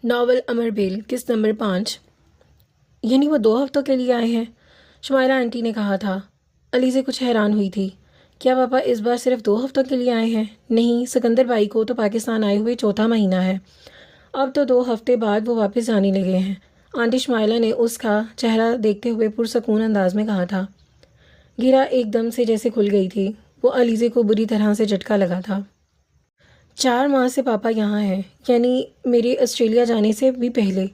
Novel امر بیل قسط number 5۔ یعنی وہ 2 ہفتوں کے لیے آئے ہیں؟ شمائلہ آنٹی نے کہا تھا۔ علیزہ کچھ حیران ہوئی تھی۔ کیا پاپا اس بار صرف 2 ہفتوں کے لیے آئے ہیں؟ نہیں، سکندر بھائی کو تو پاکستان آئے ہوئے چوتھا مہینہ ہے۔ اب تو 2 ہفتے بعد وہ واپس جانے لگے ہیں۔ آنٹی شمائلہ نے اس کا چہرہ دیکھتے ہوئے پرسکون انداز میں کہا تھا۔ گرا ایک دم سے جیسے کھل گئی تھی۔ وہ علیزہ کو بری طرح سے جھٹکا لگا تھا۔ 4 ماہ سے پاپا یہاں ہیں، یعنی میرے آسٹریلیا جانے سے بھی پہلے۔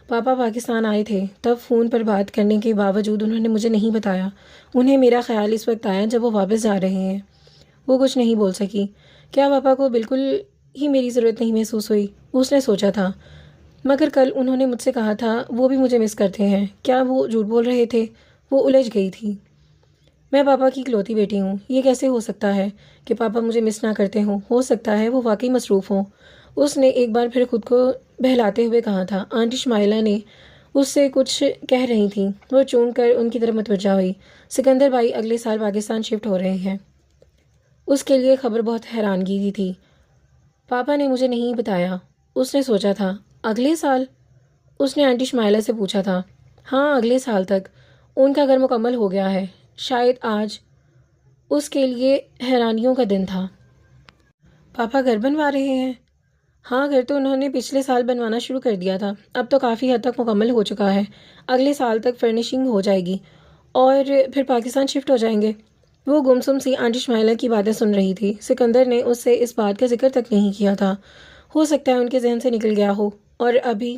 پاپا پاکستان آئے تھے، تب فون پر بات کرنے کے باوجود انہوں نے مجھے نہیں بتایا۔ انہیں میرا خیال اس وقت آیا جب وہ واپس جا رہے ہیں۔ وہ کچھ نہیں بول سکی۔ کیا پاپا کو بالکل ہی میری ضرورت نہیں محسوس ہوئی؟ اس نے سوچا تھا۔ مگر کل انہوں نے مجھ سے کہا تھا وہ بھی مجھے مس کرتے ہیں۔ کیا وہ جھوٹ بول رہے تھے؟ وہ الجھ گئی تھی۔ میں پاپا کی اکلوتی بیٹی ہوں، یہ کیسے ہو سکتا ہے کہ پاپا مجھے مس نہ کرتے ہوں؟ ہو سکتا ہے وہ واقعی مصروف ہوں۔ اس نے ایک بار پھر خود کو بہلاتے ہوئے کہا تھا۔ آنٹی شمائلہ نے اس سے کچھ کہہ رہی تھیں۔ وہ چونک کر ان کی طرف متوجہ ہوئی۔ سکندر بھائی اگلے سال پاکستان شفٹ ہو رہے ہیں۔ اس کے لیے خبر بہت حیرانگی کی تھی۔ پاپا نے مجھے نہیں بتایا۔ اس نے سوچا تھا، اگلے سال؟ اس نے آنٹی شمائلہ سے پوچھا تھا۔ ہاں، اگلے سال تک۔ ان کا گھر مکمل ہو گیا ہے۔ شاید آج اس کے لیے حیرانیوں کا دن تھا۔ پاپا گھر بنوا رہے ہیں؟ ہاں، گھر تو انہوں نے پچھلے سال بنوانا شروع کر دیا تھا۔ اب تو کافی حد تک مکمل ہو چکا ہے۔ اگلے سال تک فرنشنگ ہو جائے گی اور پھر پاکستان شفٹ ہو جائیں گے۔ وہ گمسم سی آنٹی شمائلہ کی باتیں سن رہی تھی۔ سکندر نے اس سے اس بات کا ذکر تک نہیں کیا تھا۔ ہو سکتا ہے ان کے ذہن سے نکل گیا ہو، اور ابھی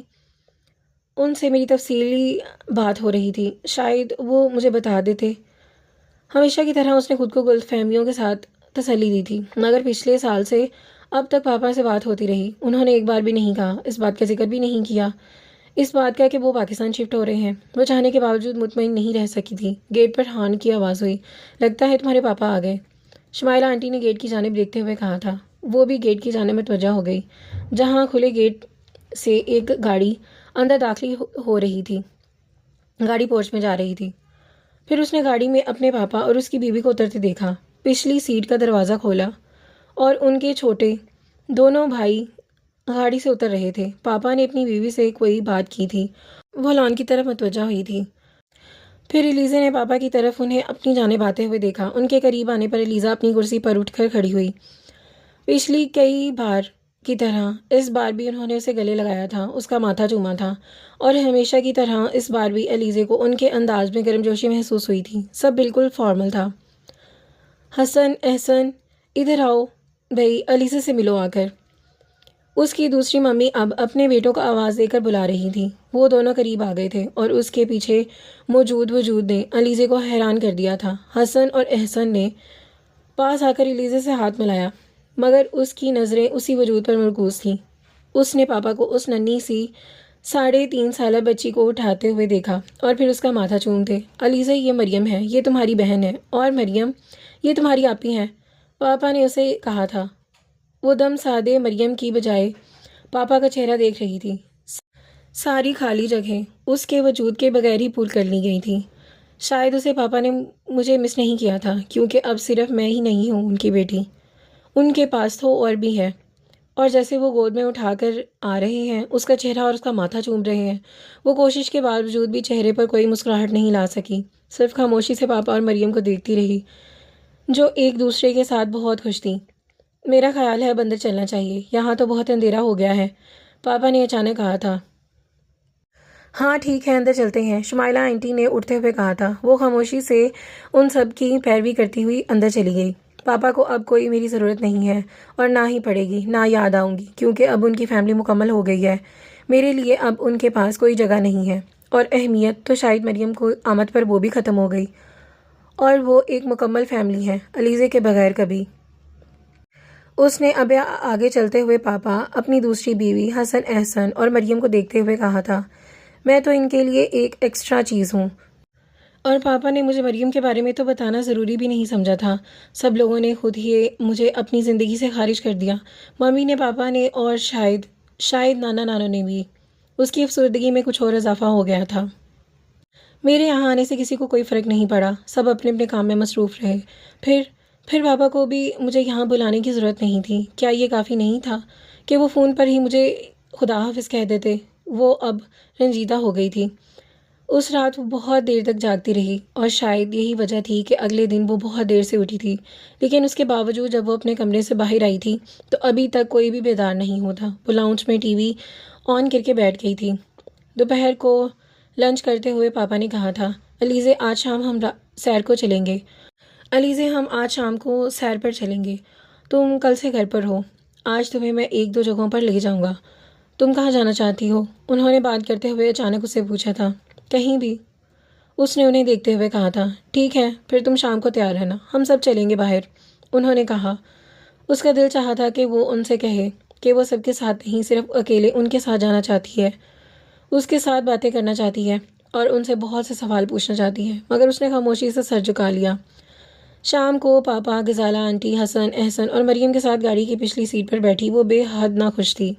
ان سے میری تفصیلی بات ہو رہی تھی۔ شاید وہ مجھے بتا دیتے۔ ہمیشہ کی طرح اس نے خود کو غلط فہمیوں کے ساتھ تسلی دی تھی، مگر پچھلے سال سے اب تک پاپا سے بات ہوتی رہی۔ انہوں نے ایک بار بھی نہیں کہا، اس بات کا ذکر بھی نہیں کیا، اس بات کا کہ وہ پاکستان شفٹ ہو رہے ہیں۔ وہ چاہنے کے باوجود مطمئن نہیں رہ سکی تھی۔ گیٹ پر ہان کی آواز ہوئی۔ لگتا ہے تمہارے پاپا آ گئے، شمائلہ آنٹی نے گیٹ کی جانب دیکھتے ہوئے کہا تھا۔ وہ بھی گیٹ کی جانب متوجہ ہو گئی، جہاں کھلے گیٹ سے ایک گاڑی اندر داخل ہو رہی تھی۔ گاڑی پورچ میں جا رہی تھی۔ پھر اس نے گاڑی میں اپنے پاپا اور اس کی بیوی کو اترتے دیکھا۔ پچھلی سیٹ کا دروازہ کھولا اور ان کے چھوٹے دونوں بھائی گاڑی سے اتر رہے تھے۔ پاپا نے اپنی بیوی سے کوئی بات کی تھی۔ وہ لان کی طرف متوجہ ہوئی تھی۔ پھر ایلیزا نے پاپا کی طرف انہیں اپنی جانب آتے ہوئے دیکھا۔ ان کے قریب آنے پر ایلیزا اپنی کرسی پر اٹھ کر کھڑی ہوئی۔ پچھلی کئی بار کی طرح اس بار بھی انہوں نے اسے گلے لگایا تھا، اس کا ماتھا چوما تھا، اور ہمیشہ کی طرح اس بار بھی ایلیزا کو ان کے انداز میں گرمجوشی محسوس ہوئی تھی۔ سب بالکل فارمل تھا۔ حسن، احسن، ادھر آؤ بھائی، ایلیزا سے ملو آ کر۔ اس کی دوسری ممی اب اپنے بیٹوں کو آواز دے کر بلا رہی تھی۔ وہ دونوں قریب آ گئے تھے اور اس کے پیچھے موجود وجود نے ایلیزا کو حیران کر دیا تھا۔ حسن اور احسن نے پاس آ کر ایلیزا سے ہاتھ ملایا، مگر اس کی نظریں اسی وجود پر مرکوز تھیں۔ اس نے پاپا کو اس ننھی سی 3.5 سالہ بچی کو اٹھاتے ہوئے دیکھا اور پھر اس کا ماتھا چومتے۔ ایلیزا، یہ مریم ہے، یہ تمہاری بہن ہے، اور مریم، یہ تمہاری آپی ہیں، پاپا نے اسے کہا تھا۔ وہ دم سادے مریم کی بجائے پاپا کا چہرہ دیکھ رہی تھی۔ ساری خالی جگہیں اس کے وجود کے بغیر ہی پول کر لی گئی تھیں۔ شاید اسے پاپا نے مجھے مس نہیں کیا تھا، کیونکہ اب صرف میں ہی نہیں ہوں ان کی بیٹی، ان کے پاس تو اور بھی ہے۔ اور جیسے وہ گود میں اٹھا کر آ رہے ہیں، اس کا چہرہ اور اس کا ماتھا چوم رہے ہیں۔ وہ کوشش کے باوجود بھی چہرے پر کوئی مسکراہٹ نہیں لا سکی، صرف خاموشی سے پاپا اور مریم کو دیکھتی رہی، جو ایک دوسرے کے ساتھ بہت خوش تھیں۔ میرا خیال ہے اب اندر چلنا چاہیے، یہاں تو بہت اندھیرا ہو گیا ہے، پاپا نے اچانک کہا تھا۔ ہاں ٹھیک ہے، اندر چلتے ہیں، شمائلہ آنٹی نے اٹھتے ہوئے کہا تھا۔ وہ خاموشی سے ان سب کی پیروی کرتی ہوئی اندر چلی گئی۔ پاپا کو اب کوئی میری ضرورت نہیں ہے، اور نہ ہی پڑے گی، نہ یاد آؤں گی، کیونکہ اب ان کی فیملی مکمل ہو گئی ہے۔ میرے لیے اب ان کے پاس کوئی جگہ نہیں ہے، اور اہمیت تو شاید مریم کو آمد پر وہ بھی ختم ہو گئی، اور وہ ایک مکمل فیملی ہے، ایلیزا کے بغیر کبھی۔ اس نے اب آگے چلتے ہوئے پاپا، اپنی دوسری بیوی حسن، احسن اور مریم کو دیکھتے ہوئے کہا تھا۔ میں تو ان کے لیے ایک ایکسٹرا چیز ہوں، اور پاپا نے مجھے مریم کے بارے میں تو بتانا ضروری بھی نہیں سمجھا تھا۔ سب لوگوں نے خود ہی مجھے اپنی زندگی سے خارج کر دیا، ممی نے، پاپا نے، اور شاید نانا نانو نے بھی۔ اس کی افسردگی میں کچھ اور اضافہ ہو گیا تھا۔ میرے یہاں آنے سے کسی کو کوئی فرق نہیں پڑا، سب اپنے اپنے کام میں مصروف رہے۔ پھر پاپا کو بھی مجھے یہاں بلانے کی ضرورت نہیں تھی۔ کیا یہ کافی نہیں تھا کہ وہ فون پر ہی مجھے خدا حافظ کہہ دیتے۔ وہ اب رنجیدہ ہو گئی تھی۔ اس رات وہ بہت دیر تک جاگتی رہی اور شاید یہی وجہ تھی کہ اگلے دن وہ بہت دیر سے اٹھی تھی، لیکن اس کے باوجود جب وہ اپنے کمرے سے باہر آئی تھی تو ابھی تک کوئی بھی بیدار نہیں ہوتا۔ وہ لاؤنج میں ٹی وی آن کر کے بیٹھ گئی تھی۔ دوپہر کو لنچ کرتے ہوئے پاپا نے کہا تھا، علیزے آج شام ہم سیر کو چلیں گے۔ علیزے ہم آج شام کو سیر پر چلیں گے، تم کل سے گھر پر ہو، آج تمہیں میں 1-2 جگہوں پر لے جاؤں گا۔ تم کہاں جانا چاہتی ہو؟ انہوں نے بات کرتے ہوئے اچانک اس سے پوچھا تھا۔ کہیں بھی، اس نے انہیں دیکھتے ہوئے کہا تھا۔ ٹھیک ہے، پھر تم شام کو تیار رہنا، ہم سب چلیں گے باہر، انہوں نے کہا۔ اس کا دل چاہا تھا کہ وہ ان سے کہے کہ وہ سب کے ساتھ نہیں، صرف اکیلے ان کے ساتھ جانا چاہتی ہے، اس کے ساتھ باتیں کرنا چاہتی ہے اور ان سے بہت سے سوال پوچھنا چاہتی ہے، مگر اس نے خاموشی سے سر جھکا لیا۔ شام کو پاپا، غزالہ آنٹی، حسن، احسن اور مریم کے ساتھ گاڑی کی پچھلی سیٹ پر بیٹھی وہ بے حد ناخوش تھی۔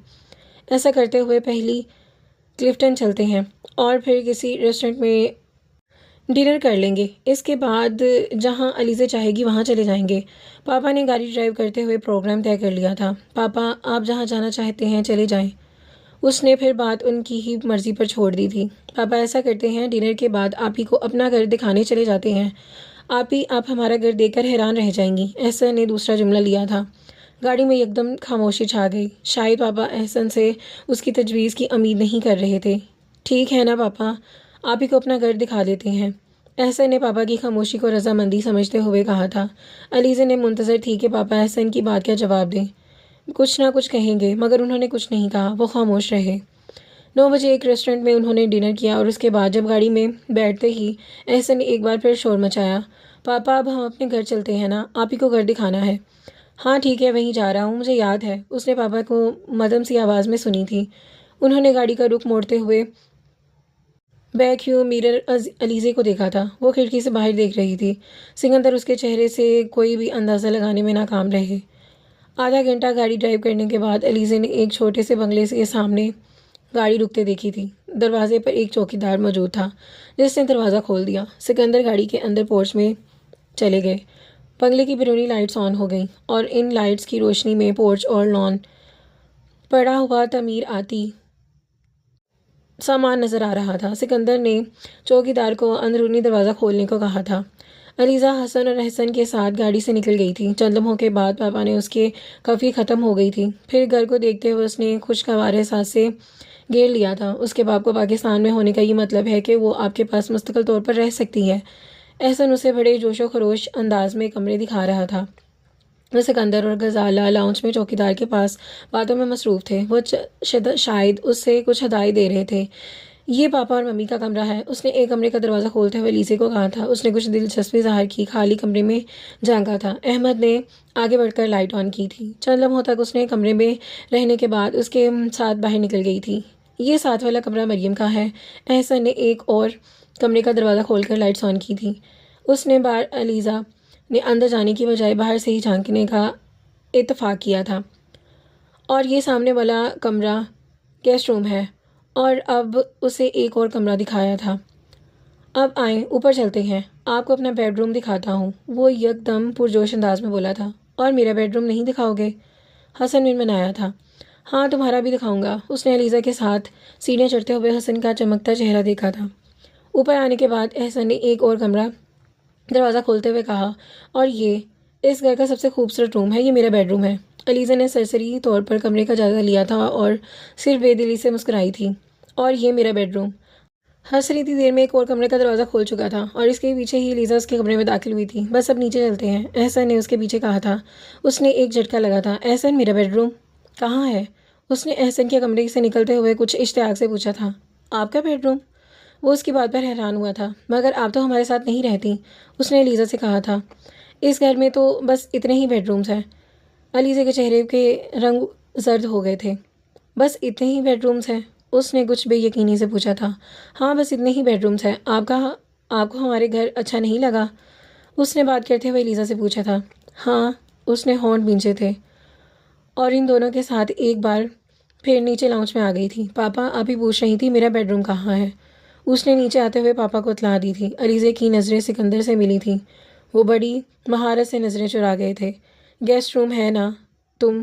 ایسا کرتے ہوئے پہلی کلفٹن چلتے ہیں اور پھر کسی ریسٹورنٹ میں ڈنر کر لیں گے، اس کے بعد جہاں علیزے چاہے گی وہاں چلے جائیں گے۔ پاپا نے گاڑی ڈرائیو کرتے ہوئے پروگرام طے کر لیا تھا۔ پاپا، آپ جہاں جانا چاہتے ہیں چلے جائیں۔ اس نے پھر بات ان کی ہی مرضی پر چھوڑ دی تھی۔ پاپا ایسا کرتے ہیں، ڈنر کے بعد آپ ہی کو اپنا گھر دکھانے چلے جاتے ہیں، آپ ہمارا گھر دیکھ کر حیران رہ جائیں گی، احسن نے دوسرا جملہ لیا تھا۔ گاڑی میں یکدم خاموشی چھا گئی۔ شاید پاپا احسن سے اس کی تجویز کی امید نہیں کر رہے تھے۔ ٹھیک ہے نا پاپا، آپ ہی کو اپنا گھر دکھا دیتے ہیں، احسن نے پاپا کی خاموشی کو رضامندی سمجھتے ہوئے کہا تھا۔ علیزے نے منتظر تھی کہ پاپا احسن کی بات کا جواب دیں، کچھ نہ کچھ کہیں گے، مگر انہوں نے کچھ نہیں کہا، وہ خاموش رہے۔ 9 بجے ایک ریسٹورنٹ میں انہوں نے ڈنر کیا اور اس کے بعد جب گاڑی میں بیٹھتے ہی احسن نے ایک بار پھر شور مچایا۔ پاپا، اب ہم اپنے گھر چلتے ہیں نا، آپ ہی کو گھر دکھانا ہے۔ ہاں ٹھیک ہے، وہیں جا رہا ہوں، مجھے یاد ہے، اس نے پاپا کو مدھم سی آواز میں سنی تھی۔ انہوں نے گاڑی کا رخ موڑتے ہوئے بیک ویو میرر علیزے کو دیکھا تھا۔ وہ کھڑکی سے باہر دیکھ رہی تھی۔ سکندر اس کے چہرے سے کوئی بھی اندازہ لگانے میں ناکام رہے۔ آدھا گھنٹہ گاڑی ڈرائیو کرنے کے بعد علیزے نے ایک چھوٹے سے بنگلے کے سامنے گاڑی رکتے دیکھی تھی۔ دروازے پر ایک چوکیدار موجود تھا جس نے دروازہ کھول دیا۔ سکندر گاڑی کے اندر پورچ میں چلے گئے۔ بنگلے کی بیرونی لائٹس آن ہو گئیں اور ان لائٹس کی روشنی میں پورچ اور لان پڑا ہوا تعمیر آتی سامان نظر آ رہا تھا۔ سکندر نے چوکیدار کو اندرونی دروازہ کھولنے کو کہا تھا۔ علیزہ حسن اور احسن کے ساتھ گاڑی سے نکل گئی تھی۔ چند لمحوں کے بعد پاپا نے اس کے کافی ختم ہو گئی تھی۔ پھر گھر کو دیکھتے ہوئے اس نے خوشگوار احساس سے گھیر لیا تھا۔ اس کے باپ کو پاکستان میں ہونے کا یہ مطلب ہے کہ وہ آپ کے پاس مستقل طور پر رہ سکتی ہے۔ احسن اسے بڑے جوش و خروش انداز میں کمرے دکھا رہا تھا۔ وہ سکندر اور غزالہ لاؤنج میں چوکیدار کے پاس باتوں میں مصروف تھے۔ وہ شاید اس سے کچھ ہدایت دے رہے تھے۔ یہ پاپا اور ممی کا کمرہ ہے، اس نے ایک کمرے کا دروازہ کھولتے ہوئے علیزے کو کہا تھا۔ اس نے کچھ دلچسپی ظاہر کی، خالی کمرے میں جھانکا تھا۔ احمد نے آگے بڑھ کر لائٹ آن کی تھی۔ چند لمحوں تک اس نے کمرے میں رہنے کے بعد اس کے ساتھ باہر نکل گئی تھی۔ یہ ساتھ والا کمرہ مریم کا ہے۔ احسن نے ایک اور کمرے کا دروازہ کھول کر لائٹس آن کی تھی۔ اس نے بار علیزہ نے اندر جانے کی بجائے باہر سے ہی جھانکنے کا اتفاق کیا تھا۔ اور یہ سامنے والا کمرہ گیسٹ روم ہے، اور اب اسے ایک اور کمرہ دکھایا تھا۔ اب آئیں اوپر چلتے ہیں، آپ کو اپنا بیڈ روم دکھاتا ہوں، وہ یکدم پرجوش انداز میں بولا تھا۔ اور میرا بیڈ روم نہیں دکھاؤ گے؟ حسن نے منایا تھا۔ ہاں تمہارا بھی دکھاؤں گا۔ اس نے علیزہ کے ساتھ سیڑھیاں چڑھتے ہوئے حسن کا چمکتا چہرہ دیکھا تھا۔ اوپر آنے کے بعد احسن نے ایک اور کمرہ دروازہ کھولتے ہوئے کہا، اور یہ اس گھر کا سب سے خوبصورت روم ہے، یہ میرا بیڈ روم ہے۔ علیزہ نے سرسری طور پر کمرے کا جائزہ لیا تھا اور صرف بے دلی سے مسکرائی تھی۔ اور یہ میرا بیڈ روم۔ حسن اتنی دیر میں ایک اور کمرے کا دروازہ کھول چکا تھا اور اس کے پیچھے ہی علیزہ اس کے کمرے میں داخل ہوئی تھی۔ بس اب نیچے چلتے ہیں، احسن نے اس کے پیچھے کہا تھا۔ اس نے ایک جھٹکا لگا تھا۔ احسن، میرا بیڈ روم کہاں ہے؟ اس نے احسن کے کمرے سے نکلتے ہوئے کچھ اشتیاق سے پوچھا تھا۔ آپ کا بیڈ روم؟ وہ اس کی بات پر حیران ہوا تھا۔ مگر آپ تو ہمارے ساتھ نہیں رہتی، اس نے علیزہ سے کہا تھا۔ اس گھر میں تو بس اتنے ہی بیڈ رومز ہیں۔ علیزہ کے چہرے کے رنگ زرد ہو گئے تھے۔ بس اتنے ہی بیڈ رومز ہیں؟ اس نے کچھ بے یقینی سے پوچھا تھا۔ ہاں بس اتنے ہی بیڈ رومز ہیں۔ آپ کو ہمارے گھر اچھا نہیں لگا؟ اس نے بات کرتے ہوئے علیزہ سے پوچھا تھا۔ ہاں، اس نے ہونٹ بھینچے تھے اور ان دونوں کے ساتھ ایک بار پھر نیچے لاؤنج میں آ گئی تھی۔ پاپا، آپ ہی پوچھ رہی تھی میرا بیڈ روم کہاں ہے؟ اس نے نیچے آتے ہوئے پاپا کو اطلاع دی تھی۔ علیزہ کی نظریں سکندر سے ملی تھیں۔ وہ بڑی مہارت سے نظریں چرا گئے تھے۔ گیسٹ روم ہے نا، تم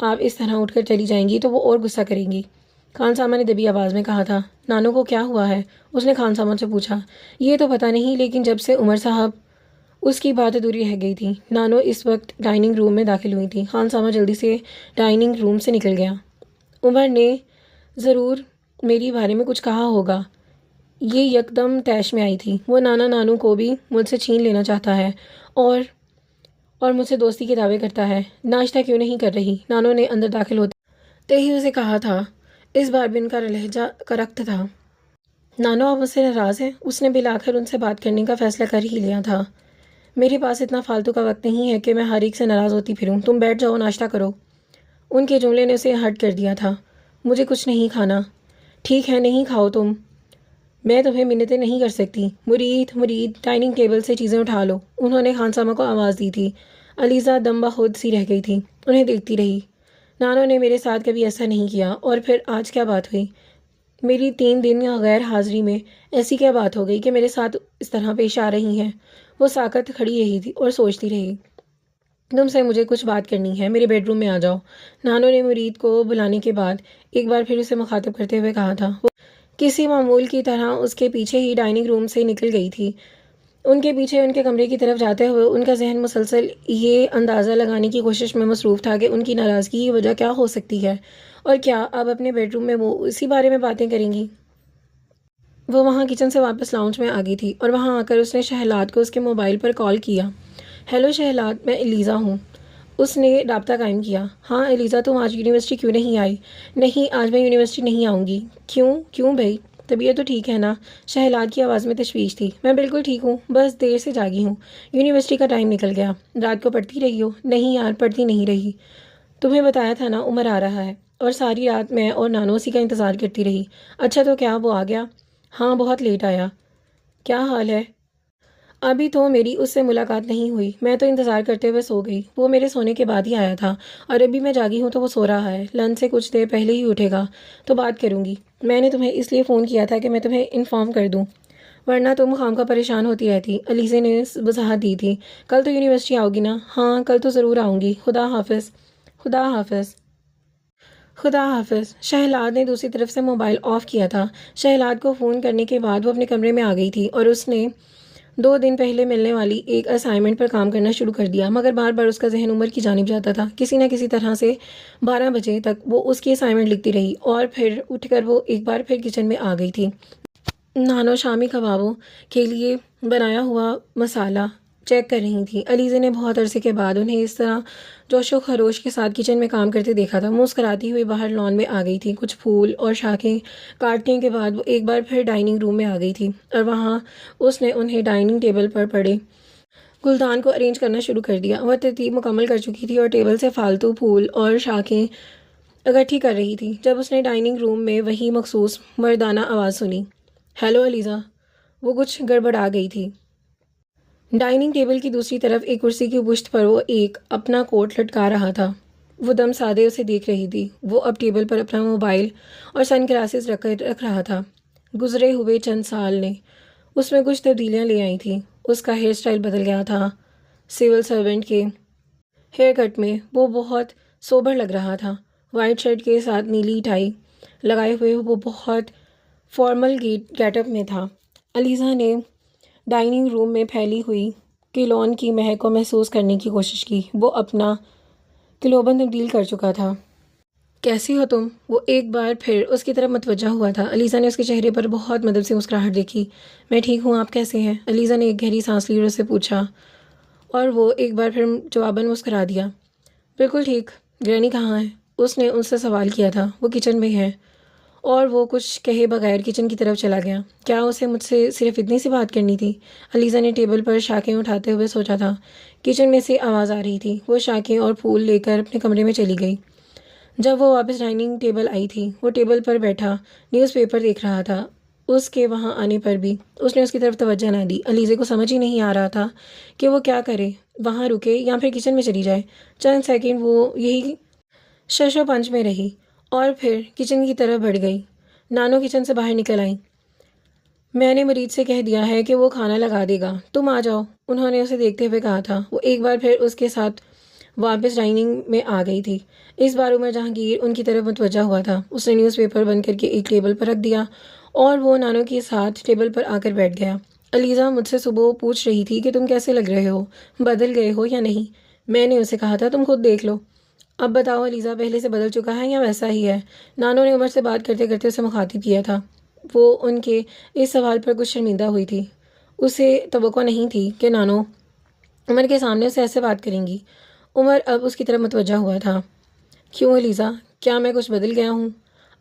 آپ اس طرح اٹھ کر چلی جائیں گی تو وہ اور غصہ کریں گی۔ خان سامہ نے دبی آواز میں کہا تھا۔ نانو کو کیا ہوا ہے؟ اس نے خان سامہ سے پوچھا۔ یہ تو پتہ نہیں، لیکن جب سے عمر صاحب، اس کی بات ادھوری رہ گئی تھی۔ نانو اس وقت ڈائننگ روم میں داخل ہوئی تھی۔ خان سامہ جلدی سے ڈائننگ روم سے نکل گیا۔ عمر نے ضرور میری بارے میں کچھ کہا ہوگا۔ یہ یکدم طیش میں آئی تھی۔ وہ نانا نانو کو بھی مجھ سے چھین لینا چاہتا ہے اور مجھ سے دوستی کے دعوے کرتا ہے۔ ناشتہ کیوں نہیں کر رہی؟ نانو نے اندر داخل ہوتے ہی اسے کہا تھا۔ اس بار بھی ان کا لہجہ کرخت تھا۔ نانو آپ مجھ سے ناراض ہیں؟ اس نے بلا کر ان سے بات کرنے کا فیصلہ کر ہی لیا تھا۔ میرے پاس اتنا فالتو کا وقت نہیں ہے کہ میں ہر ایک سے ناراض ہوتی پھروں۔ تم بیٹھ جاؤ، ناشتہ کرو۔ ان کے جملے نے اسے ہرٹ کر دیا تھا۔ مجھے کچھ نہیں کھانا۔ ٹھیک ہے، نہیں کھاؤ تم، میں تمہیں منتیں نہیں کر سکتی۔ مرید ڈائننگ ٹیبل سے چیزیں اٹھا لو۔ انہوں نے خان سامہ کو آواز دی تھی۔ علیزہ دم بخود سی رہ گئی تھی، انہیں دیکھتی رہی۔ نانو نے میرے ساتھ کبھی ایسا نہیں کیا، اور پھر آج کیا بات ہوئی؟ میری 3 دن غیر حاضری میں ایسی کیا بات ہو گئی کہ میرے ساتھ اس طرح پیش آ رہی ہیں؟ وہ ساکت کھڑی رہی تھی اور سوچتی رہی۔ تم سے مجھے کچھ بات کرنی ہے، میرے بیڈ روم میں آ جاؤ۔ نانو نے مرید کو بلانے کے بعد ایک بار پھر اسے مخاطب کرتے ہوئے کہا تھا۔ وہ کسی معمول کی طرح اس کے پیچھے ہی ڈائننگ روم سے نکل گئی تھی۔ ان کے پیچھے ان کے کمرے کی طرف جاتے ہوئے ان کا ذہن مسلسل یہ اندازہ لگانے کی کوشش میں مصروف تھا کہ ان کی ناراضگی کی وجہ کیا ہو سکتی ہے، اور کیا اب اپنے بیڈ روم میں وہ اسی بارے میں باتیں کریں گی۔ وہ وہاں کچن سے واپس لاؤنج میں آ گئی تھی، اور وہاں آ کر اس نے شہلاد کو اس کے موبائل پر کال کیا۔ ہیلو شہلاد، میں الیزا ہوں۔ اس نے رابطہ قائم کیا۔ ہاں الیزا، تم آج یونیورسٹی کیوں نہیں آئی؟ نہیں، آج میں یونیورسٹی نہیں آؤں گی۔ کیوں بھائی؟ طبیعت تو ٹھیک ہے نا؟ شہلاد کی آواز میں تشویش تھی۔ میں بالکل ٹھیک ہوں، بس دیر سے جاگی ہوں۔ یونیورسٹی کا ٹائم نکل گیا۔ رات کو پڑھتی رہی ہو؟ نہیں یار، پڑھتی نہیں رہی۔ تمہیں بتایا تھا نا عمر آ رہا ہے، اور ساری رات میں اور نانو اسی کا انتظار کرتی رہی۔ اچھا تو کیا وہ آ گیا؟ ہاں، بہت لیٹ آیا۔ کیا حال ہے؟ ابھی تو میری اس سے ملاقات نہیں ہوئی، میں تو انتظار کرتے ہوئے سو گئی۔ وہ میرے سونے کے بعد ہی آیا تھا، اور ابھی میں جاگی ہوں تو وہ سو رہا ہے۔ لنچ سے کچھ دیر پہلے ہی اٹھے گا تو بات کروں گی۔ میں نے تمہیں اس لیے فون کیا تھا کہ میں تمہیں انفارم کر دوں، ورنہ تم خواہ پریشان ہوتی رہتی۔ علیزہ نے وضاحت دی تھی۔ کل تو یونیورسٹی آؤ گی نا؟ ہاں، کل تو ضرور آؤں گی۔ خدا حافظ۔ خدا حافظ۔ خدا حافظ۔ شہلاد نے دوسری طرف سے موبائل آف کیا تھا۔ شہلاد کو فون کرنے کے بعد وہ اپنے کمرے میں آ گئی تھی، اور اس نے 2 دن پہلے ملنے والی ایک اسائنمنٹ پر کام کرنا شروع کر دیا، مگر بار بار اس کا ذہن عمر کی جانب جاتا تھا۔ کسی نہ کسی طرح سے 12 بجے تک وہ اس کی اسائنمنٹ لکھتی رہی، اور پھر اٹھ کر وہ ایک بار پھر کچن میں آ گئی تھی۔ نانو شامی کبابوں کے لیے بنایا ہوا مسالہ چیک کر رہی تھی۔ علیزہ نے بہت عرصے کے بعد انہیں اس طرح جوش و خروش کے ساتھ کچن میں کام کرتے دیکھا تھا۔ مسکراتی ہوئی باہر لان میں آ گئی تھی۔ کچھ پھول اور شاخیں کاٹنے کے بعد وہ ایک بار پھر ڈائننگ روم میں آ گئی تھی، اور وہاں اس نے انہیں ڈائننگ ٹیبل پر پڑے گلدان کو ارینج کرنا شروع کر دیا۔ وہ ترتیب مکمل کر چکی تھی اور ٹیبل سے فالتو پھول اور شاخیں اکٹھی کر رہی تھی جب اس نے ڈائننگ روم میں وہی مخصوص مردانہ آواز سنی۔ ہیلو علیزہ۔ وہ کچھ گڑبڑا گئی تھی۔ ڈائننگ ٹیبل کی دوسری طرف ایک کرسی کی پشت پر وہ ایک اپنا کوٹ لٹکا رہا تھا۔ وہ دم سادے اسے دیکھ رہی تھی۔ وہ اب ٹیبل پر اپنا موبائل اور سن گلاسز رکھ رہا تھا۔ گزرے ہوئے چند سال نے اس میں کچھ تبدیلیاں لے آئی تھیں۔ اس کا ہیئر سٹائل بدل گیا تھا۔ سول سرونٹ کے ہیئر کٹ میں وہ بہت سوبر لگ رہا تھا۔ وائٹ شرٹ کے ساتھ نیلی ٹائی لگائے ہوئے وہ بہت فارمل گیٹ اپ میں تھا۔ علیزہ نے ڈائننگ روم میں پھیلی ہوئی کیلون کی مہک کو محسوس کرنے کی کوشش کی۔ وہ اپنا کلوبن تبدیل کر چکا تھا۔ کیسی ہو تم؟ وہ ایک بار پھر اس کی طرف متوجہ ہوا تھا۔ علیزہ نے اس کے چہرے پر بہت مدد سے مسکراہٹ دیکھی۔ میں ٹھیک ہوں، آپ کیسے ہیں؟ علیزہ نے ایک گہری سانس لی اور اس سے پوچھا، اور وہ ایک بار پھر جواباً مسکرا دیا۔ بالکل ٹھیک۔ گرینی کہاں ہے؟ اس نے ان سے سوال کیا تھا۔ وہ کچن میں ہے۔ اور وہ کچھ کہے بغیر کچن کی طرف چلا گیا۔ کیا اسے مجھ سے صرف اتنی سی بات کرنی تھی؟ علیزہ نے ٹیبل پر شاخیں اٹھاتے ہوئے سوچا تھا۔ کچن میں سے آواز آ رہی تھی۔ وہ شاخیں اور پھول لے کر اپنے کمرے میں چلی گئی۔ جب وہ واپس ڈائننگ ٹیبل آئی تھی، وہ ٹیبل پر بیٹھا نیوز پیپر دیکھ رہا تھا۔ اس کے وہاں آنے پر بھی اس نے اس کی طرف توجہ نہ دی۔ علیزہ کو سمجھ ہی نہیں آ رہا تھا کہ وہ کیا کرے، وہاں رکے یا پھر کچن میں چلی جائے۔ چند سیکنڈ وہ یہی شش و پنج میں رہی، اور پھر کچن کی طرف بڑھ گئی۔ نانو کچن سے باہر نکل آئیں۔ میں نے مرید سے کہہ دیا ہے کہ وہ کھانا لگا دے گا، تم آ جاؤ، انہوں نے اسے دیکھتے ہوئے کہا تھا۔ وہ ایک بار پھر اس کے ساتھ واپس ڈائننگ میں آ گئی تھی۔ اس بار عمر جہانگیر ان کی طرف متوجہ ہوا تھا۔ اس نے نیوز پیپر بند کر کے ایک ٹیبل پر رکھ دیا اور وہ نانو کے ساتھ ٹیبل پر آ کر بیٹھ گیا۔ علیزہ مجھ سے صبح پوچھ رہی تھی کہ تم کیسے لگ رہے ہو، بدل گئے ہو یا نہیں۔ میں نے اسے کہا تھا تم خود دیکھ لو۔ اب بتاؤ علیزہ، پہلے سے بدل چکا ہے یا ویسا ہی ہے؟ نانو نے عمر سے بات کرتے کرتے اسے مخاطب کیا تھا۔ وہ ان کے اس سوال پر کچھ شرمندہ ہوئی تھی۔ اسے توقع نہیں تھی کہ نانو عمر کے سامنے اسے ایسے بات کریں گی۔ عمر اب اس کی طرف متوجہ ہوا تھا۔ کیوں علیزہ، کیا میں کچھ بدل گیا ہوں؟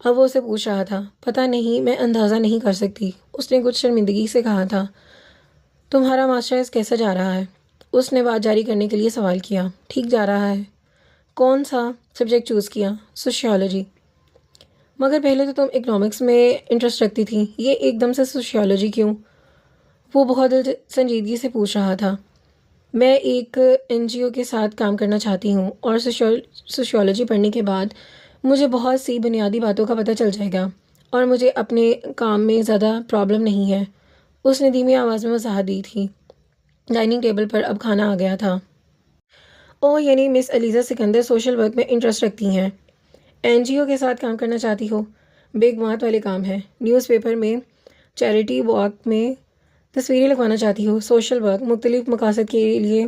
اب وہ اسے پوچھ رہا تھا۔ پتہ نہیں، میں اندازہ نہیں کر سکتی، اس نے کچھ شرمندگی سے کہا تھا۔ تمہارا ماسٹرز کیسا جا رہا ہے؟ اس نے بات جاری کرنے کے لیے سوال کیا۔ ٹھیک جا رہا ہے۔ کون سا سبجیکٹ چوز کیا؟ سوشیالوجی۔ مگر پہلے تو تم اکنامکس میں انٹرسٹ رکھتی تھی، یہ ایک دم سے سوشیالوجی کیوں؟ وہ بہت سنجیدگی سے پوچھ رہا تھا۔ میں ایک NGO کے ساتھ کام کرنا چاہتی ہوں اور سوشیالوجی پڑھنے کے بعد مجھے بہت سی بنیادی باتوں کا پتہ چل جائے گا اور مجھے اپنے کام میں زیادہ پرابلم نہیں ہے، اس نے دھیمی آواز میں وضاحت دی تھی۔ ڈائننگ ٹیبل پر اب کھانا آ گیا تھا۔ اوہ، یعنی مس علیزہ سکندر سوشل ورک میں انٹرسٹ رکھتی ہیں، NGO کے ساتھ کام کرنا چاہتی ہو؟ بے گمات والے کام ہے۔ نیوز پیپر میں چیریٹی واک میں تصویریں لگوانا چاہتی ہو؟ سوشل ورک، مختلف مقاصد کے لیے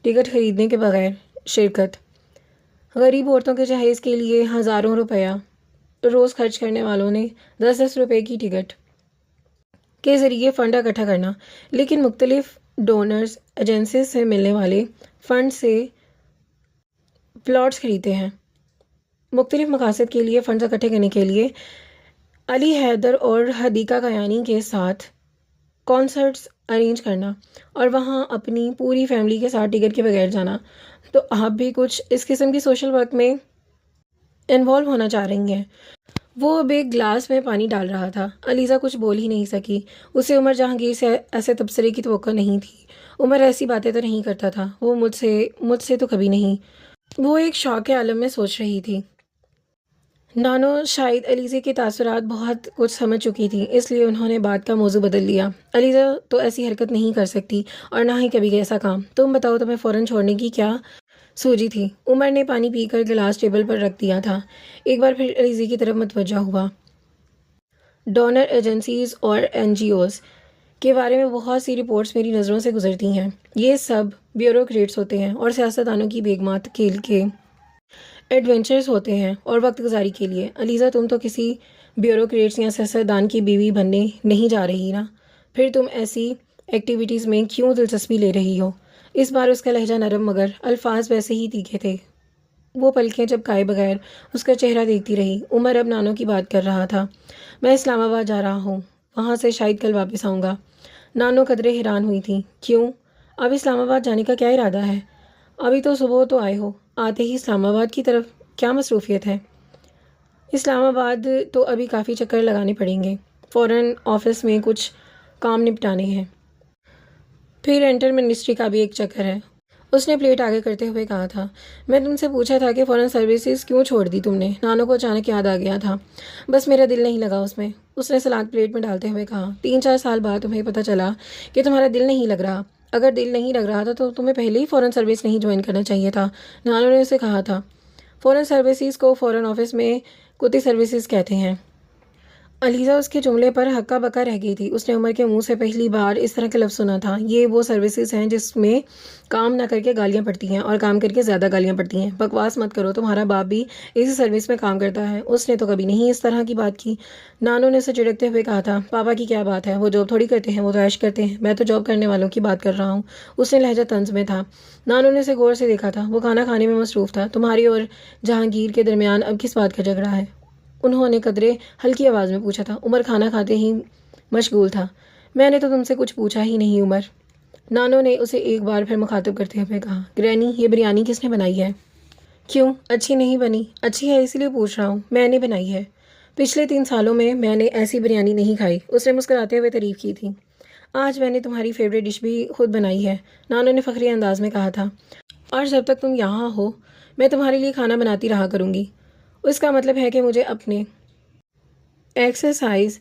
ٹکٹ خریدنے کے بغیر شرکت، غریب عورتوں کے جہیز کے لیے ہزاروں روپیہ روز خرچ کرنے والوں نے 10-10 روپے کی ٹکٹ کے ذریعے فنڈ اکٹھا کرنا، لیکن مختلف ڈونرز ایجنسیز سے ملنے والے فنڈ سے پلاٹس خریدتے ہیں۔ مختلف مقاصد کے لیے فنڈز اکٹھے کرنے کے لیے علی حیدر اور حدیقہ کیانی کے ساتھ کانسرٹس ارینج کرنا اور وہاں اپنی پوری فیملی کے ساتھ ٹکٹ کے بغیر جانا۔ تو آپ بھی کچھ اس قسم کی سوشل ورک میں انوالو ہونا چاہ رہی ہیں؟ وہ اب ایک گلاس میں پانی ڈال رہا تھا۔ علیزہ کچھ بول ہی نہیں سکی۔ اسے عمر جہانگیر سے ایسے تبصرے کی توقع نہیں تھی۔ عمر ایسی باتیں تو نہیں کرتا تھا، وہ مجھ سے تو کبھی نہیں۔ وہ ایک شوق کے عالم میں سوچ رہی تھی۔ نانو شاید علیزہ کے تاثرات بہت کچھ سمجھ چکی تھی، اس لیے انہوں نے بات کا موضوع بدل لیا۔ علیزہ تو ایسی حرکت نہیں کر سکتی اور نہ ہی کبھی ایسا کام۔ تم بتاؤ، تمہیں فوراً چھوڑنے کی کیا سوچی تھی؟ عمر نے پانی پی کر گلاس ٹیبل پر رکھ دیا تھا۔ ایک بار پھر علیزہ کی طرف متوجہ ہوا۔ ڈونر ایجنسیز اور NGOs کے بارے میں بہت سی رپورٹس میری نظروں سے گزرتی ہیں۔ یہ سب بیوروکریٹس ہوتے ہیں اور سیاستدانوں کی بیگمات کھیل کے ایڈونچرز ہوتے ہیں اور وقت گزاری کے لیے۔ علیزہ، تم تو کسی بیوروکریٹس یا سیاستدان کی بیوی بننے نہیں جا رہی نا؟ پھر تم ایسی ایکٹیویٹیز میں کیوں دلچسپی لے رہی ہو؟ اس بار اس کا لہجہ نرم مگر الفاظ ویسے ہی تیکھے تھے۔ وہ پلکیں جھپکائے بغیر اس کا چہرہ دیکھتی رہی۔ عمر اب نانو کی بات کر رہا تھا۔ میں اسلام آباد جا رہا ہوں، وہاں سے شاید کل واپس آؤں گا۔ نانو قدرے حیران ہوئی تھی۔ کیوں؟ اب اسلام آباد جانے کا کیا ارادہ ہے؟ ابھی تو صبح تو آئے ہو، آتے ہی اسلام آباد کی طرف کیا مصروفیت ہے؟ اسلام آباد تو ابھی کافی چکر لگانے پڑیں گے، فوراً آفس میں کچھ کام نپٹانے ہیں، پھر انٹر منسٹری کا بھی ایک چکر ہے۔ اس نے پلیٹ آگے کرتے ہوئے کہا تھا۔ میں تم سے پوچھا تھا کہ فورن سروسز کیوں چھوڑ دی تم نے؟ نانو کو اچانک یاد آ گیا تھا۔ بس میرا دل نہیں لگا اس میں، اس نے سلاد پلیٹ میں ڈالتے ہوئے کہا۔ 3-4 سال بعد تمہیں پتہ چلا کہ تمہارا دل نہیں لگ رہا۔ اگر دل نہیں لگ رہا تھا تو تمہیں پہلے ہی فورن سروس نہیں جوائن کرنا چاہیے تھا، نانو نے اسے کہا تھا۔ فورن سروسز کو فورن آفس میں کتی سروسز کہتے ہیں۔ علیزہ اس کے جملے پر ہکا بکا رہ گئی تھی۔ اس نے عمر کے منہ سے پہلی بار اس طرح کا لفظ سنا تھا۔ یہ وہ سروسز ہیں جس میں کام نہ کر کے گالیاں پڑتی ہیں اور کام کر کے زیادہ گالیاں پڑتی ہیں۔ بکواس مت کرو، تمہارا باپ بھی اسی سروس میں کام کرتا ہے، اس نے تو کبھی نہیں اس طرح کی بات کی۔ نانو نے اسے جھڑکتے ہوئے کہا تھا۔ پاپا کی کیا بات ہے، وہ جاب تھوڑی کرتے ہیں، وہ تو عیش کرتے ہیں، میں تو جاب کرنے والوں کی بات کر رہا ہوں۔ اس نے لہجہ طنز میں تھا۔ نانو نے اسے غور سے دیکھا تھا۔ وہ کھانا کھانے میں مصروف تھا۔ تمہاری اور جہانگیر کے درمیان اب کس بات کا جھگڑا ہے؟ انہوں نے قدرے ہلکی آواز میں پوچھا تھا۔ عمر کھانا کھاتے ہی مشغول تھا۔ میں نے تو تم سے کچھ پوچھا ہی نہیں عمر، نانو نے اسے ایک بار پھر مخاطب کرتے ہوئے کہا۔ گرینی، یہ بریانی کس نے بنائی ہے؟ کیوں، اچھی نہیں بنی؟ اچھی ہے اسی لیے پوچھ رہا ہوں، میں نے بنائی ہے۔ پچھلے 3 سالوں میں نے ایسی بریانی نہیں کھائی، اس نے مسکراتے ہوئے تعریف کی تھی۔ آج میں نے تمہاری فیوریٹ ڈش بھی خود بنائی ہے، نانو نے فخری انداز میں کہا تھا۔ اور جب تک تم یہاں ہو میں تمہارے لیے کھانا بناتی رہا کروں گی۔ اس کا مطلب ہے کہ مجھے اپنے ایکسرسائز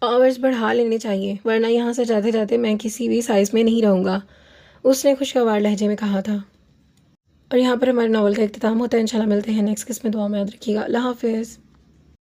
آورز بڑھا لینے چاہیے، ورنہ یہاں سے جاتے جاتے میں کسی بھی سائز میں نہیں رہوں گا، اس نے خوشگوار لہجے میں کہا تھا۔ اور یہاں پر ہمارے ناول کا اختتام ہوتا ہے. انشاءاللہ ملتے ہیں نیکسٹ قسط میں. دعا میں یاد رکھیے گا. اللہ حافظ.